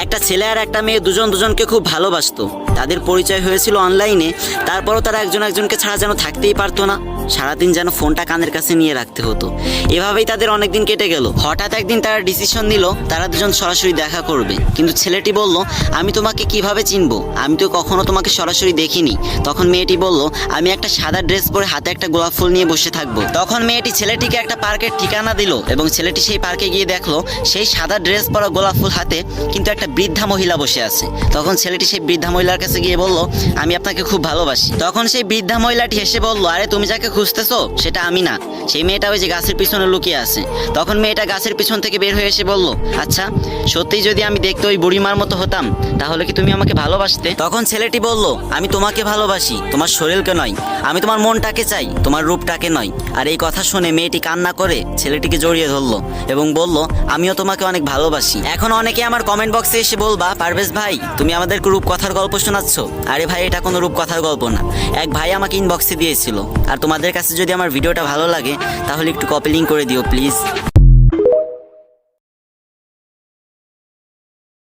একটা ছেলে আর একটা মেয়ে দুজন দুজনকে খুব ভালোবাসতো। তাদের পরিচয় হয়েছিল অনলাইনে, তারপরও তারা একজন একজনকে ছাড়া যেন থাকতেই পারতো না। সারাদিন যেন ফোনটা কানের কাছে নিয়ে রাখতে হতো। এভাবেই তাদের অনেক দিন কেটে গেল। হঠাৎ একদিন তারা ডিসিশন নিল তারা দুজন সরাসরি দেখা করবে। কিন্তু ছেলেটি বলল, আমি তোমাকে কিভাবে চিনবো, আমি তো কখনো তোমাকে সরাসরি দেখিনি। তখন মেয়েটি বলল, আমি একটা সাদা ড্রেস পরে হাতে একটা গোলাপ ফুল নিয়ে বসে থাকবো। তখন মেয়েটি ছেলেটিকে একটা পার্কের ঠিকানা দিল এবং ছেলেটি সেই পার্কে গিয়ে দেখলো সেই সাদা ড্রেস পরা গোলাপ ফুল হাতে কিন্তু একটা বৃদ্ধা মহিলা বসে আছে। তখন ছেলেটি সেই বৃদ্ধা মহিলার কাছে গিয়ে বলল, আমি আপনাকে খুব ভালোবাসি। তখন সেই বৃদ্ধা মহিলাটি হেসে বলল, আরে তুমি যাকে খুঁজতেছো সেটা আমি না, সেই মেয়েটা ওই যে গাছের পিছনে লুকিয়ে আছে। তখন মেয়েটা গাছের পিছন থেকে বের হয়ে এসে বলল, আচ্ছা সত্যিই যদি আমি দেখতে ওই বুড়িমার মতো হতাম তাহলে কি তুমি আমাকে ভালোবাসতে? তখন ছেলেটি বলল, আমি তোমাকে ভালোবাসি, তোমার শরীরকে নয়, আমি তোমার মনটাকে চাই, তোমার রূপটাকে নয়। আর এই কথা শুনে মেয়েটি কান্না করে ছেলেটিকে জড়িয়ে ধরলো এবং বলল, আমিও তোমাকে অনেক ভালোবাসি। এখন অনেকে আমার কমেন্ট বক্সে এসে বলবা, পারভেজ ভাই তুমি আমাদেরকে রূপকথার গল্প শোনাচ্ছ। আরে ভাই, এটা কোনো রূপকথার গল্প না। এক ভাই আমাকে ইনবক্সে দিয়েছিল। আর তোমাদের কাছে যদি আমার ভিডিওটা ভালো লাগে তাহলে একটু কপি লিঙ্ক করে দিও প্লিজ।